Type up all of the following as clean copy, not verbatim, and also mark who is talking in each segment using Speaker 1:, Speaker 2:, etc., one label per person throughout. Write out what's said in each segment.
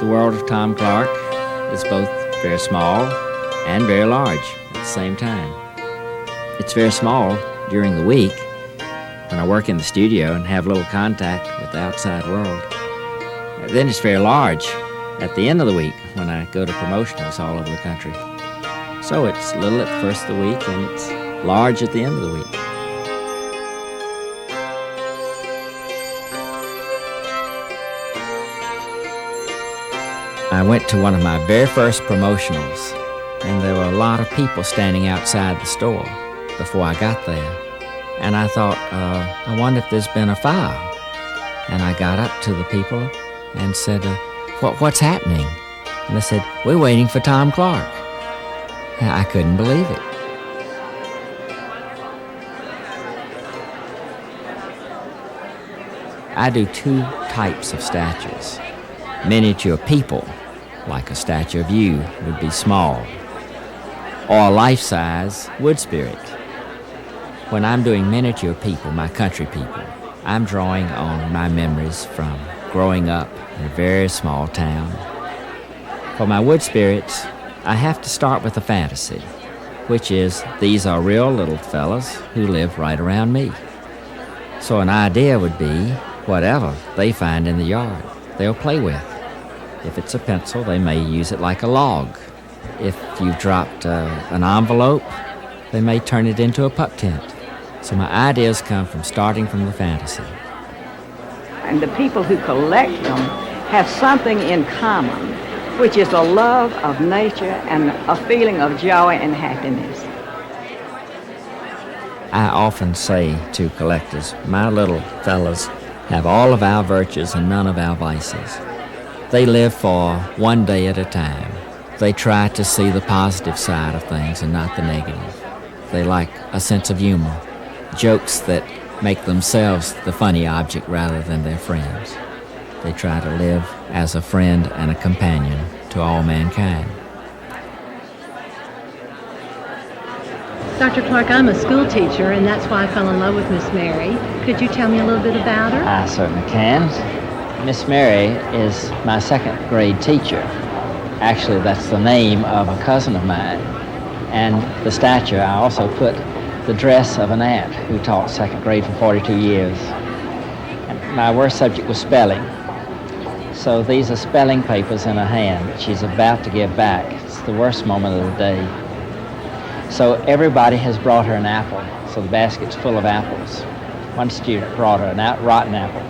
Speaker 1: world of Tom Clark is both very small and very large at the same time. It's very small during the week when I work in the studio and have little contact with the outside world. Then it's very large at the end of the week when I go to promotionals all over the country. So it's little at the first of the week and it's large at the end of the week. I went to one of my very first promotionals, and there were a lot of people standing outside the store before I got there. And I thought, I wonder if there's been a fire. And I got up to the people and said, what's happening? And they said, we're waiting for Tom Clark. And I couldn't believe it. I do two types of statues. Miniature people, like a statue of you, would be small, or life-size wood spirit. When I'm doing miniature people, my country people, I'm drawing on my memories from growing up in a very small town. For my wood spirits, I have to start with a fantasy, which is these are real little fellas who live right around me. So an idea would be whatever they find in the yard, they'll play with. If it's a pencil, they may use it like a log. If you've dropped an envelope, they may turn it into a pup tent. So my ideas come from starting from the fantasy.
Speaker 2: And the people who collect them have something in common, which is a love of nature and a feeling of joy and happiness.
Speaker 1: I often say to collectors, my little fellas have all of our virtues and none of our vices. They live for one day at a time. They try to see the positive side of things and not the negative. They like a sense of humor, jokes that make themselves the funny object rather than their friends. They try to live as a friend and a companion to all mankind.
Speaker 3: Dr. Clark, I'm a school teacher, and that's why I fell in love with Miss Mary. Could you tell me a little bit about her?
Speaker 1: I certainly can. Miss Mary is my second grade teacher. Actually, that's the name of a cousin of mine. And the statue, I also put the dress of an aunt who taught second grade for 42 years. And my worst subject was spelling. So these are spelling papers in her hand that she's about to give back. It's the worst moment of the day. So everybody has brought her an apple, so the basket's full of apples. One student brought her a rotten apple.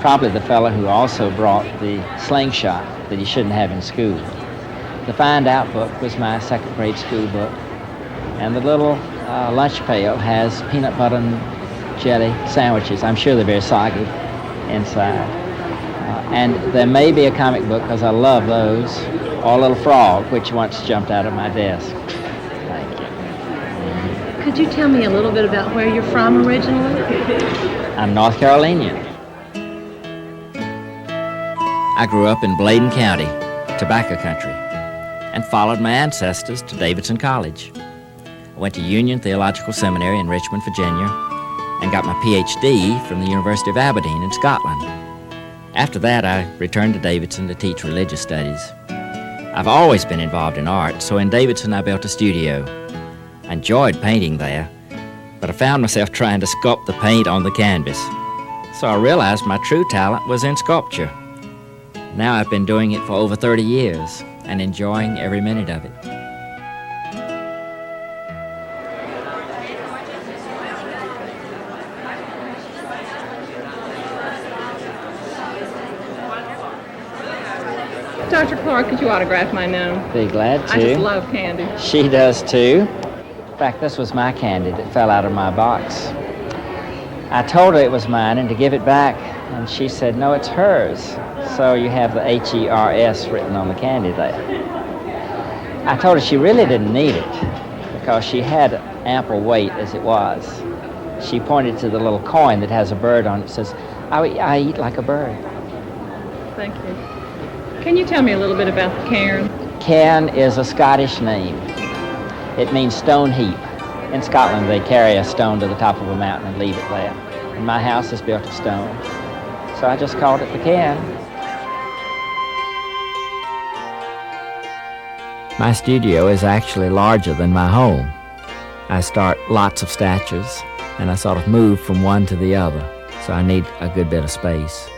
Speaker 1: Probably the fellow who also brought the slingshot that he shouldn't have in school. The Find Out book was my second grade school book, and the little lunch pail has peanut butter and jelly sandwiches. I'm sure they're very soggy inside. And there may be a comic book, because I love those, or a little frog, which once jumped out of my desk.
Speaker 3: Could you tell me a little bit about where you're from originally?
Speaker 1: I'm North Carolinian. I grew up in Bladen County, tobacco country, and followed my ancestors to Davidson College. I went to Union Theological Seminary in Richmond, Virginia, and got my Ph.D. from the University of Aberdeen in Scotland. After that, I returned to Davidson to teach religious studies. I've always been involved in art, so in Davidson I built a studio. I enjoyed painting there, but I found myself trying to sculpt the paint on the canvas. So I realized my true talent was in sculpture. Now I've been doing it for over 30 years and enjoying every minute of it.
Speaker 4: Dr. Clark, could you autograph my note?
Speaker 1: Be glad to.
Speaker 4: I just love candy.
Speaker 1: She does too. In fact, this was my candy that fell out of my box. I told her it was mine and to give it back, and she said, no, it's hers. So you have the H-E-R-S written on the candy there. I told her she really didn't need it because she had ample weight as it was. She pointed to the little coin that has a bird on it. It says, I eat like a bird.
Speaker 4: Thank you. Can you tell me a little bit about the cairn?
Speaker 1: Cairn is a Scottish name. It means stone heap. In Scotland, they carry a stone to the top of a mountain and leave it there. And my house is built of stone. So I just called it the cairn. My studio is actually larger than my home. I start lots of statues, and I sort of move from one to the other, so I need a good bit of space.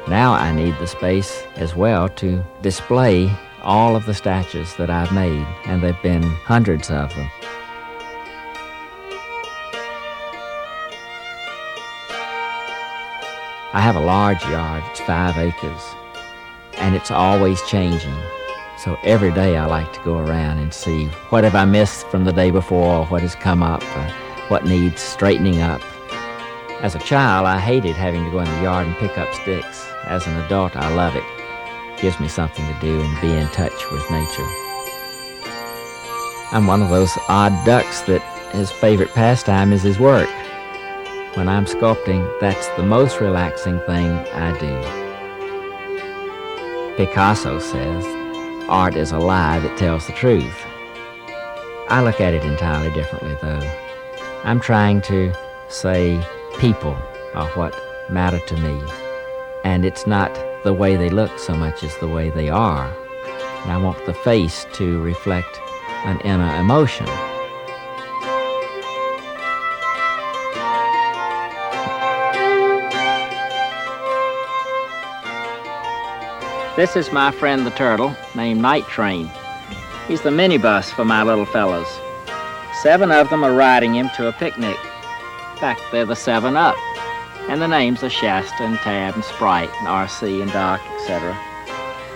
Speaker 1: Now I need the space as well to display all of the statues that I've made, and there've been hundreds of them. I have a large yard, it's 5 acres, and it's always changing. So every day I like to go around and see what have I missed from the day before, what has come up, what needs straightening up. As a child, I hated having to go in the yard and pick up sticks. As an adult, I love it. It gives me something to do and be in touch with nature. I'm one of those odd ducks that his favorite pastime is his work. When I'm sculpting, that's the most relaxing thing I do. Picasso says, art is a lie that tells the truth. I look at it entirely differently, though. I'm trying to say people are what matter to me. And it's not the way they look so much as the way they are. And I want the face to reflect an inner emotion. This is my friend the turtle, named Night Train. He's the minibus for my little fellows. 7 of them are riding him to a picnic. In fact, they're the 7 Up. And the names are Shasta and Tab and Sprite and RC and Doc, etc.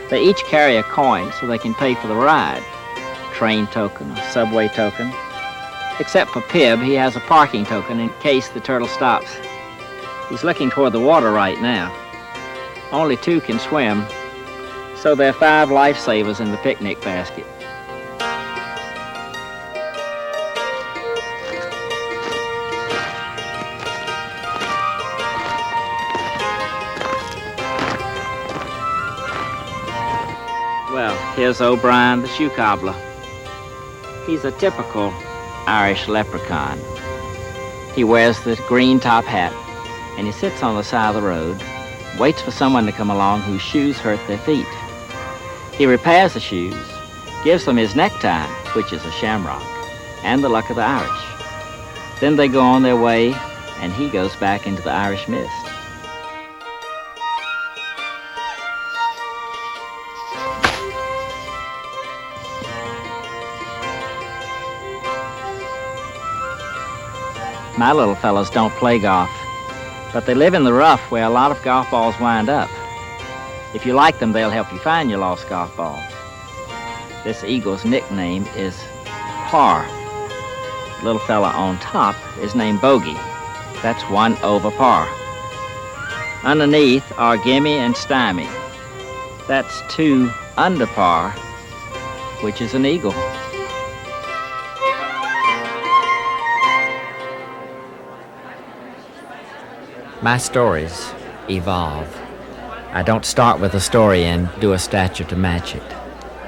Speaker 1: They each carry a coin so they can pay for the ride. Train token, a subway token. Except for Pib, he has a parking token in case the turtle stops. He's looking toward the water right now. Only 2 can swim, so there are 5 lifesavers in the picnic basket. Well, here's O'Brien the shoe cobbler. He's a typical Irish leprechaun. He wears the green top hat, and he sits on the side of the road, waits for someone to come along whose shoes hurt their feet. He repairs the shoes, gives them his necktie, which is a shamrock, and the luck of the Irish. Then they go on their way, and he goes back into the Irish mist. My little fellows don't play golf, but they live in the rough where a lot of golf balls wind up. If you like them, they'll help you find your lost golf ball. This eagle's nickname is Par. The little fella on top is named Bogey. That's 1 over par. Underneath are Gimme and Stymie. That's 2 under par, which is an eagle. My stories evolve. I don't start with a story and do a statue to match it.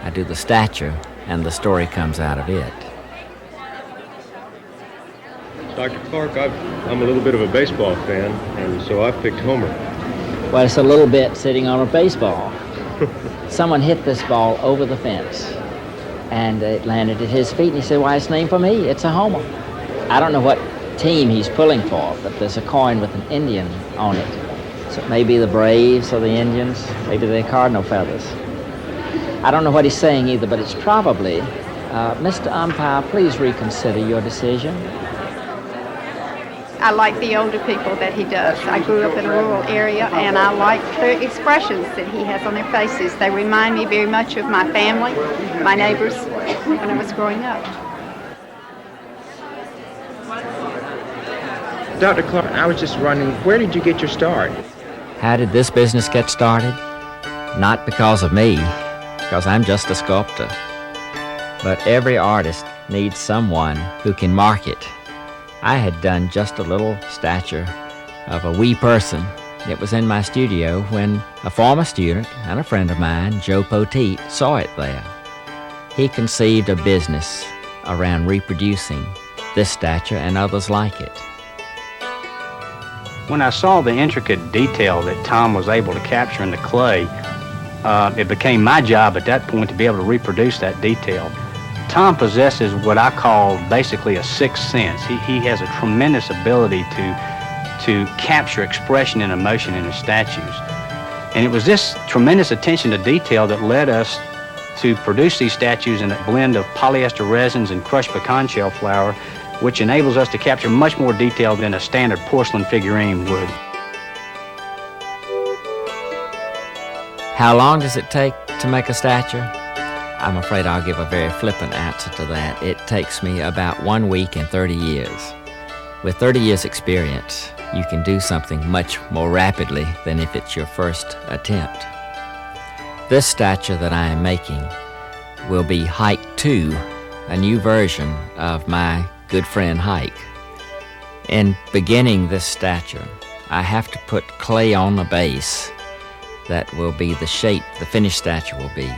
Speaker 1: I do the statue, and the story comes out of it.
Speaker 5: Dr. Clark, I'm a little bit of a baseball fan, and so I've picked Homer.
Speaker 1: Well, it's a little bit sitting on a baseball. Someone hit this ball over the fence, and it landed at his feet, and he said, "Why, it's named for me. It's a Homer." I don't know what team he's pulling for, but there's a coin with an Indian on it. So it may be the Braves or the Indians, maybe they're cardinal feathers. I don't know what he's saying either, but it's probably, Mr. Umpire, please reconsider your decision.
Speaker 6: I like the older people that he does. I grew up in a rural area, and I like the expressions that he has on their faces. They remind me very much of my family, my neighbors, when I was growing up.
Speaker 7: Dr. Clark, I was just wondering, where did you get your start?
Speaker 1: How did this business get started? Not because of me, because I'm just a sculptor. But every artist needs someone who can market. I had done just a little statue of a wee person. It was in my studio when a former student and a friend of mine, Joe Poteet, saw it there. He conceived a business around reproducing this statue and others like it.
Speaker 8: When I saw the intricate detail that Tom was able to capture in the clay, it became my job at that point to be able to reproduce that detail. Tom possesses what I call basically a sixth sense. He has a tremendous ability to capture expression and emotion in his statues. And it was this tremendous attention to detail that led us to produce these statues in a blend of polyester resins and crushed pecan shell flour, which enables us to capture much more detail than a standard porcelain figurine would.
Speaker 1: How long does it take to make a statue? I'm afraid I'll give a very flippant answer to that. It takes me about 1 week and 30 years. With 30 years experience, you can do something much more rapidly than if it's your first attempt. This statue that I am making will be Hike 2, a new version of my good friend Hike. In beginning this statue, I have to put clay on the base that will be the shape the finished statue will be.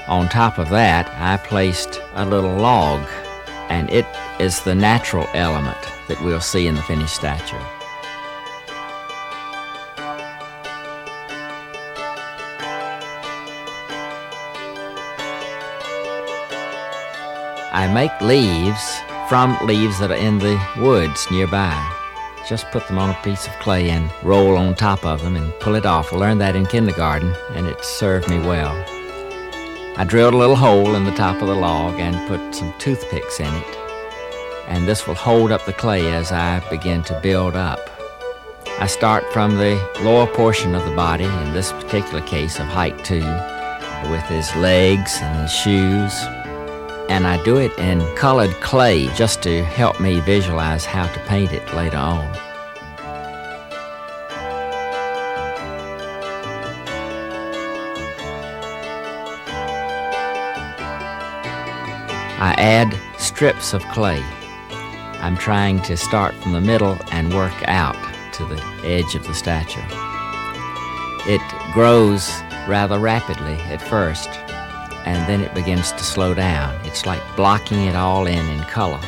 Speaker 1: On top of that, I placed a little log, and it is the natural element that we'll see in the finished statue. I make leaves from leaves that are in the woods nearby. Just put them on a piece of clay and roll on top of them and pull it off. I learned that in kindergarten, and it served me well. I drilled a little hole in the top of the log and put some toothpicks in it, and this will hold up the clay as I begin to build up. I start from the lower portion of the body, in this particular case of Hike 2, with his legs and his shoes, and I do it in colored clay just to help me visualize how to paint it later on. I add strips of clay. I'm trying to start from the middle and work out to the edge of the statue. It grows rather rapidly at first, and then it begins to slow down. It's like blocking it all in color,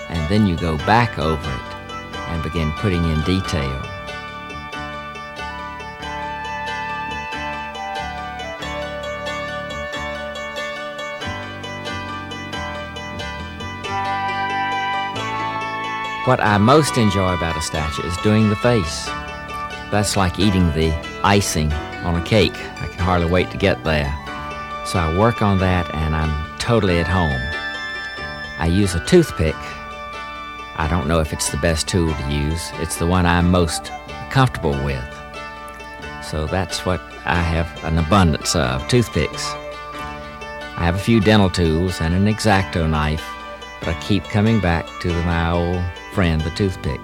Speaker 1: and then you go back over it and begin putting in detail. What I most enjoy about a statue is doing the face. That's like eating the icing on a cake. I can hardly wait to get there. So I work on that, and I'm totally at home. I use a toothpick. I don't know if it's the best tool to use. It's the one I'm most comfortable with. So that's what I have an abundance of, toothpicks. I have a few dental tools and an X-Acto knife, but I keep coming back to my old friend, the toothpick.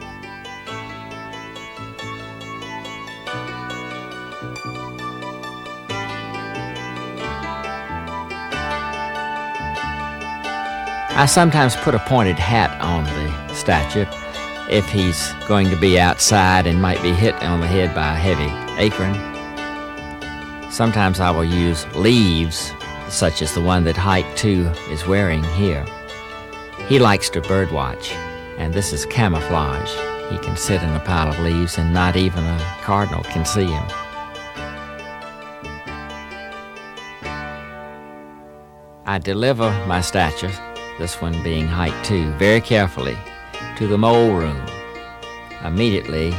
Speaker 1: I sometimes put a pointed hat on the statue if he's going to be outside and might be hit on the head by a heavy apron. Sometimes I will use leaves, such as the one that Hike 2 is wearing here. He likes to birdwatch, and this is camouflage. He can sit in a pile of leaves and not even a cardinal can see him. I deliver my statue, this one being Hike 2, very carefully to the mold room. Immediately,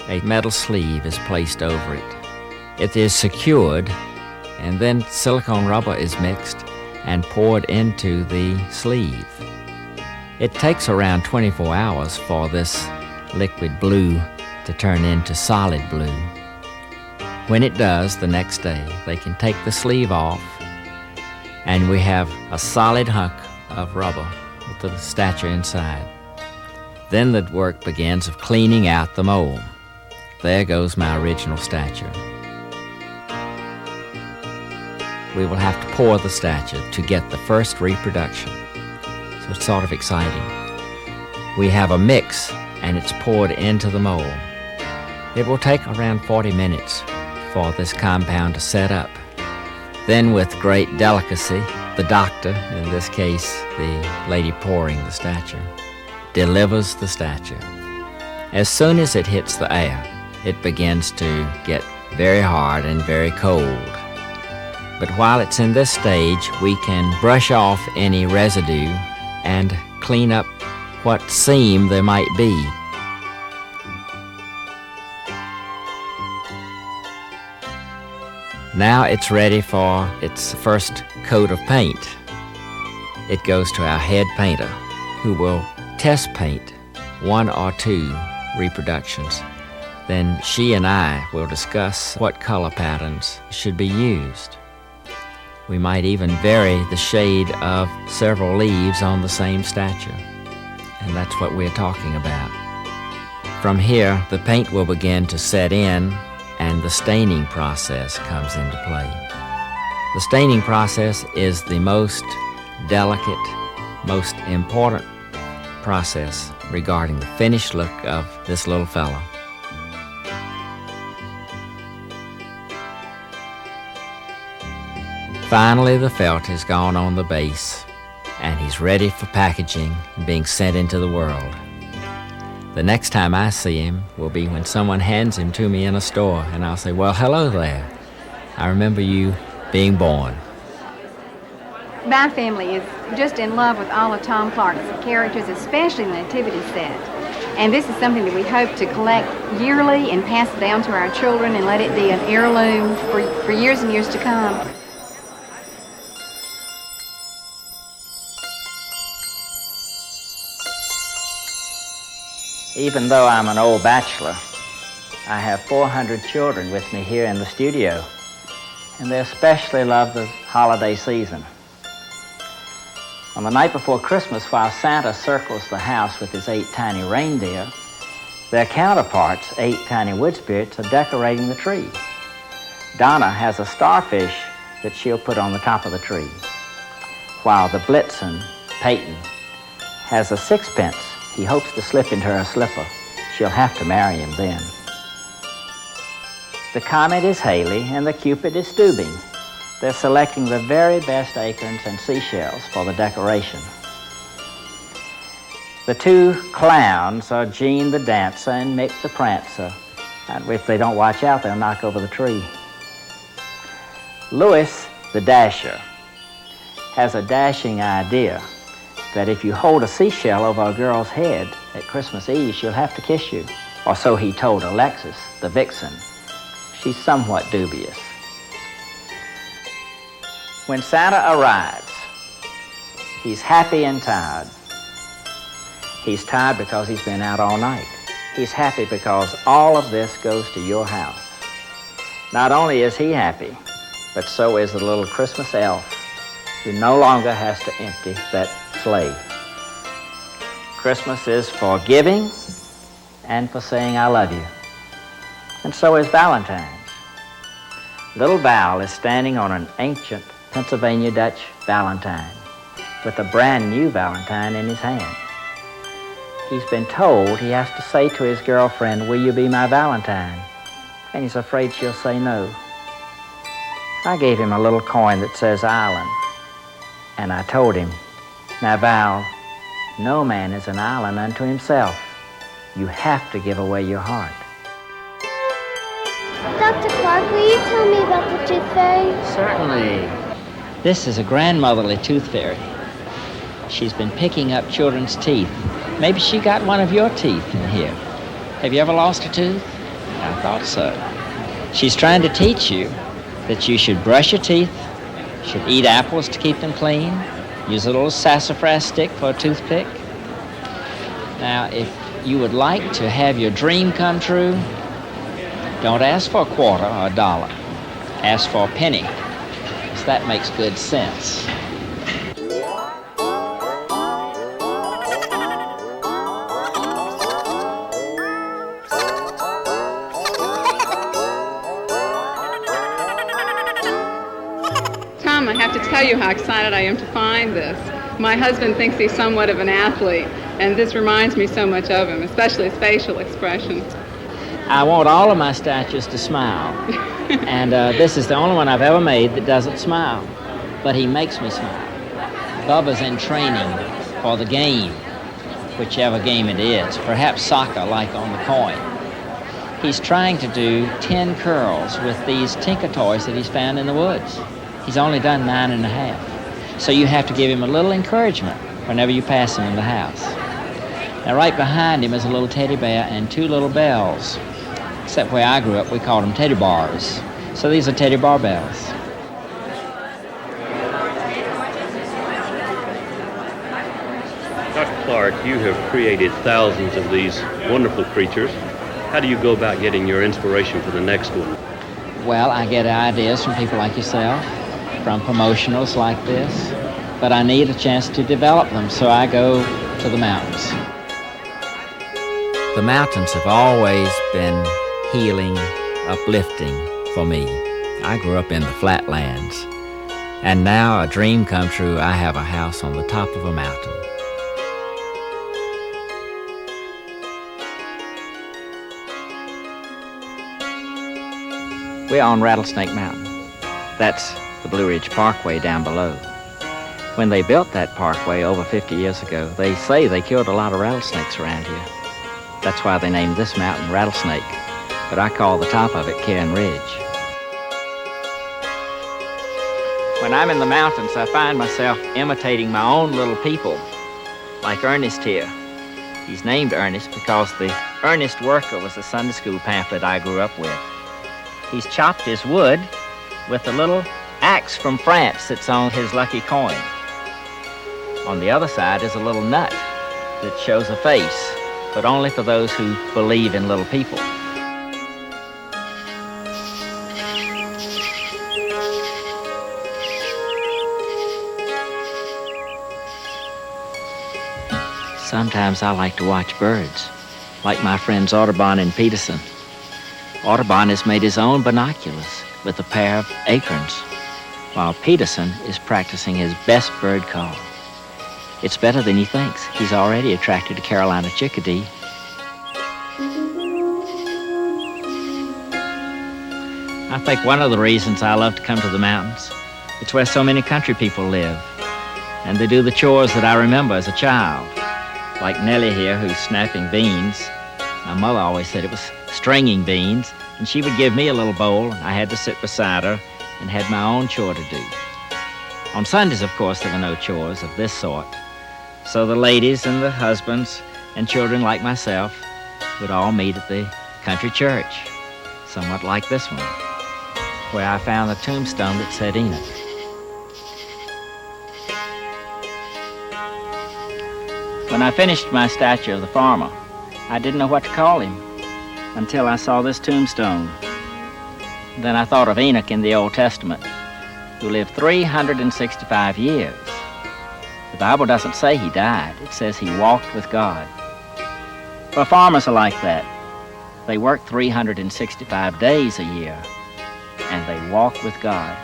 Speaker 1: a metal sleeve is placed over it. It is secured, and then silicone rubber is mixed and poured into the sleeve. It takes around 24 hours for this liquid blue to turn into solid blue. When it does, the next day, they can take the sleeve off, and we have a solid hunk of rubber with the statue inside. Then the work begins of cleaning out the mold. There goes my original statue. We will have to pour the statue to get the first reproduction. So it's sort of exciting. We have a mix, and it's poured into the mold. It will take around 40 minutes for this compound to set up. Then, with great delicacy, the doctor, in this case the lady pouring the statue, delivers the statue. As soon as it hits the air, it begins to get very hard and very cold. But while it's in this stage, we can brush off any residue and clean up what seam there might be. Now it's ready for its first coat of paint. It goes to our head painter, who will test paint 1 or 2 reproductions. Then she and I will discuss what color patterns should be used. We might even vary the shade of several leaves on the same statue, and that's what we're talking about. From here, the paint will begin to set in, and the staining process comes into play. The staining process is the most delicate, most important process regarding the finished look of this little fellow. Finally, the felt is gone on the base, and he's ready for packaging and being sent into the world. The next time I see him will be when someone hands him to me in a store, and I'll say, "Well, hello there. I remember you being born."
Speaker 9: My family is just in love with all of Tom Clark's characters, especially the nativity set. And this is something that we hope to collect yearly and pass it down to our children and let it be an heirloom for years and years to come.
Speaker 1: Even though I'm an old bachelor, I have 400 children with me here in the studio, and they especially love the holiday season. On the night before Christmas, while Santa circles the house with his 8 tiny reindeer, their counterparts, 8 tiny wood spirits, are decorating the tree. Donna has a starfish that she'll put on the top of the tree, while the Blitzen, Peyton, has a 6-pence he hopes to slip into her slipper. She'll have to marry him then. The Comet is Haley and the Cupid is Stubing. They're selecting the very best acorns and seashells for the decoration. The 2 clowns are Gene the Dancer and Mick the Prancer. And if they don't watch out, they'll knock over the tree. Louis the Dasher has a dashing idea that if you hold a seashell over a girl's head at Christmas Eve, she'll have to kiss you. Or so he told Alexis, the vixen. She's somewhat dubious. When Santa arrives, he's happy and tired. He's tired because he's been out all night. He's happy because all of this goes to your house. Not only is he happy, but so is the little Christmas elf, who no longer has to empty that sleigh. Christmas is for giving and for saying I love you. And so is Valentine's. Little Val is standing on an ancient Pennsylvania Dutch Valentine with a brand new Valentine in his hand. He's been told he has to say to his girlfriend, "Will you be my Valentine?" And he's afraid she'll say no. I gave him a little coin that says island, and I told him, "Now, Val, no man is an island unto himself. You have to give away your heart."
Speaker 10: Dr. Clark, will you tell me about the tooth fairy?
Speaker 1: Certainly. This is a grandmotherly tooth fairy. She's been picking up children's teeth. Maybe she got one of your teeth in here. Have you ever lost a tooth? I thought so. She's trying to teach you that you should brush your teeth, should eat apples to keep them clean, use a little sassafras stick for a toothpick. Now, if you would like to have your dream come true, don't ask for a quarter or a dollar. Ask for a penny, because that makes good sense.
Speaker 4: Tom, I have to tell you how excited I am to find this. My husband thinks he's somewhat of an athlete, and this reminds me so much of him, especially his facial expressions.
Speaker 1: I want all of my statues to smile, and this is the only one I've ever made that doesn't smile, but he makes me smile. Bubba's in training for the game, whichever game it is, perhaps soccer like on the coin. He's trying to do 10 curls with these Tinker toys that he's found in the woods. He's only done 9.5. So you have to give him a little encouragement whenever you pass him in the house. Now right behind him is a little teddy bear and 2 little bells. Except where I grew up, we called them teddy bars. So these are teddy bar bells.
Speaker 5: Dr. Clark, you have created thousands of these wonderful creatures. How do you go about getting your inspiration for the next one?
Speaker 1: Well, I get ideas from people like yourself, from promotionals like this, but I need a chance to develop them, so I go to the mountains. The mountains have always been healing, uplifting for me. I grew up in the flatlands, and now a dream come true. I have a house on the top of a mountain. We're on Rattlesnake Mountain. That's the Blue Ridge Parkway down below. When they built that parkway over 50 years ago, they say they killed a lot of rattlesnakes around here. That's why they named this mountain Rattlesnake, but I call the top of it Cairn Ridge. When I'm in the mountains, I find myself imitating my own little people, like Ernest here. He's named Ernest because the Ernest Worker was a Sunday school pamphlet I grew up with. He's chopped his wood with the little axe from France that's on his lucky coin. On the other side is a little nut that shows a face, but only for those who believe in little people. Sometimes I like to watch birds, like my friends Audubon and Peterson. Audubon has made his own binoculars with a pair of acorns, while Peterson is practicing his best bird call. It's better than he thinks. He's already attracted a Carolina chickadee. I think one of the reasons I love to come to the mountains, it's where so many country people live, and they do the chores that I remember as a child, like Nellie here, who's snapping beans. My mother always said it was stringing beans, and she would give me a little bowl, and I had to sit beside her and had my own chore to do. On Sundays, of course, there were no chores of this sort. So the ladies and the husbands and children like myself would all meet at the country church, somewhat like this one, where I found the tombstone that said Enoch. When I finished my statue of the farmer, I didn't know what to call him until I saw this tombstone. Then I thought of Enoch in the Old Testament, who lived 365 years. The Bible doesn't say he died. It says he walked with God. Well, farmers are like that. They work 365 days a year, and they walk with God.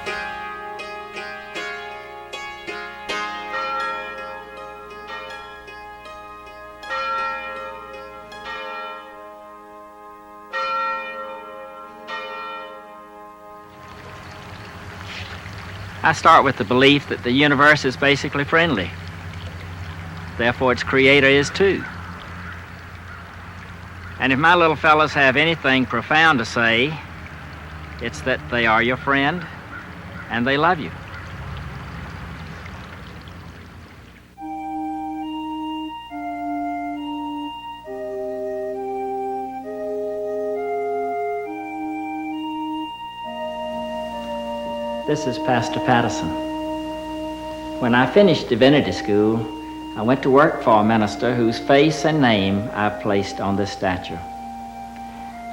Speaker 1: I start with the belief that the universe is basically friendly. Therefore, its creator is too. And if my little fellows have anything profound to say, it's that they are your friend and they love you. This is Pastor Patterson. When I finished divinity school, I went to work for a minister whose face and name I've placed on this statue.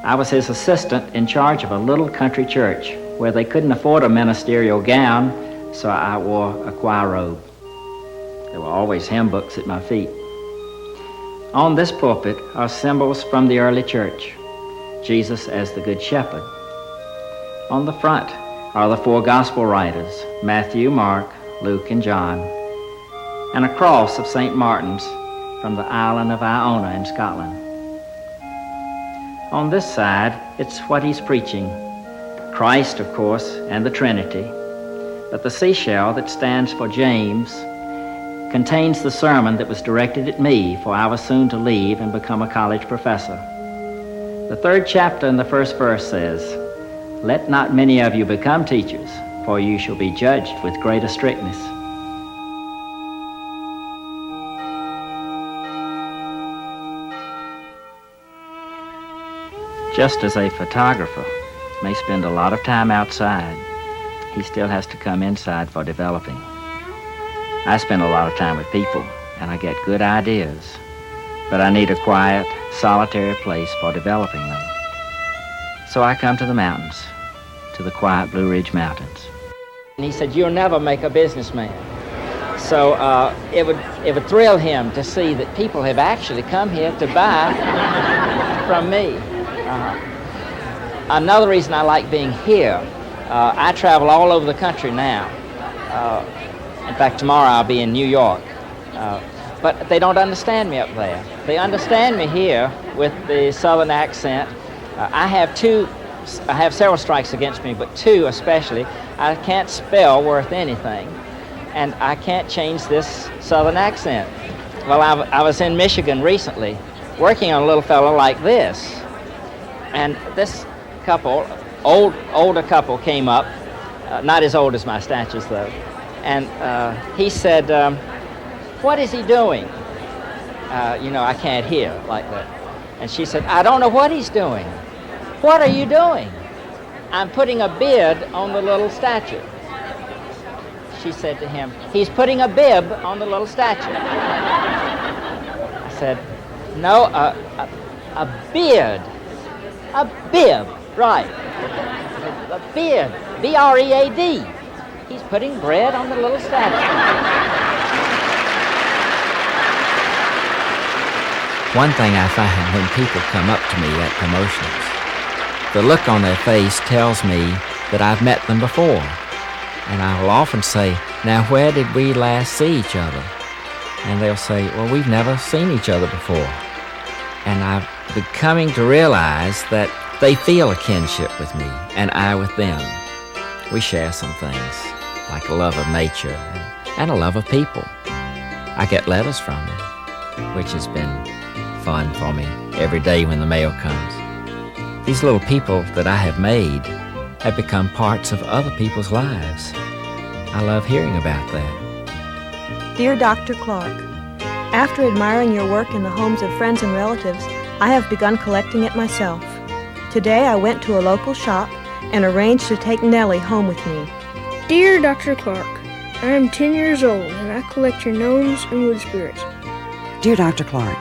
Speaker 1: I was his assistant in charge of a little country church where they couldn't afford a ministerial gown, so I wore a choir robe. There were always hymn books at my feet. On this pulpit are symbols from the early church, Jesus as the Good Shepherd. On the front are the 4 gospel writers, Matthew, Mark, Luke, and John, and a cross of St. Martin's from the island of Iona in Scotland. On this side, it's what he's preaching, Christ, of course, and the Trinity, but the seashell that stands for James contains the sermon that was directed at me, for I was soon to leave and become a college professor. The 3rd chapter in the 1st verse says, "Let not many of you become teachers, for you shall be judged with greater strictness. Just as a photographer may spend a lot of time outside, he still has to come inside for developing. I spend a lot of time with people, and I get good ideas, but I need a quiet, solitary place for developing them. So I come to the mountains, to the quiet Blue Ridge Mountains. And he said, "You'll never make a businessman." So it would thrill him to see that people have actually come here to buy from me. Another reason I like being here, I travel all over the country now. In fact, tomorrow I'll be in New York. But they don't understand me up there. They understand me here with the Southern accent. I have several strikes against me, but two especially. I can't spell worth anything, and I can't change this Southern accent. Well, I was in Michigan recently working on a little fellow like this, and this couple, older couple, came up, not as old as my statues though, and he said, "What is he doing?" I can't hear like that. And she said, "I don't know what he's doing." "What are you doing?" "I'm putting a bib on the little statue." She said to him, "He's putting a bib on the little statue." I said, "No, a beard. A bib, right. A beard, B-R-E-A-D. He's putting bread on the little statue." One thing I find when people come up to me at promotions, the look on their face tells me that I've met them before. And I will often say, "Now, where did we last see each other?" And they'll say, "Well, we've never seen each other before." And I've been coming to realize that they feel a kinship with me, and I with them. We share some things, like a love of nature and a love of people. I get letters from them, which has been fun for me every day when the mail comes. These little people that I have made have become parts of other people's lives. I love hearing about that.
Speaker 11: Dear Dr. Clark, after admiring your work in the homes of friends and relatives, I have begun collecting it myself. Today I went to a local shop and arranged to take Nellie home with me.
Speaker 12: Dear Dr. Clark, I am 10 years old and I collect your gnomes and wood spirits.
Speaker 13: Dear Dr. Clark,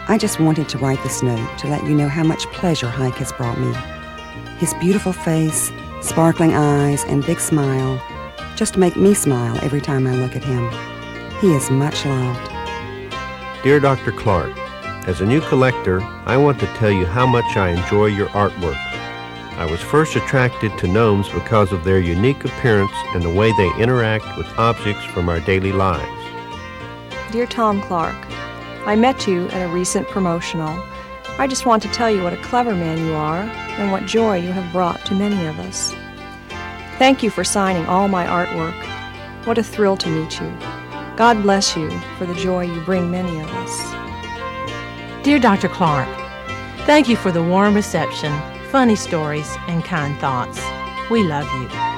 Speaker 13: I just wanted to write this note to let you know how much pleasure Hike has brought me. His beautiful face, sparkling eyes, and big smile just make me smile every time I look at him. He is much loved.
Speaker 14: Dear Dr. Clark, as a new collector, I want to tell you how much I enjoy your artwork. I was first attracted to gnomes because of their unique appearance and the way they interact with objects from our daily lives.
Speaker 11: Dear Tom Clark, I met you at a recent promotional. I just want to tell you what a clever man you are and what joy you have brought to many of us. Thank you for signing all my artwork. What a thrill to meet you. God bless you for the joy you bring many of us.
Speaker 15: Dear Dr. Clark, thank you for the warm reception, funny stories, and kind thoughts. We love you.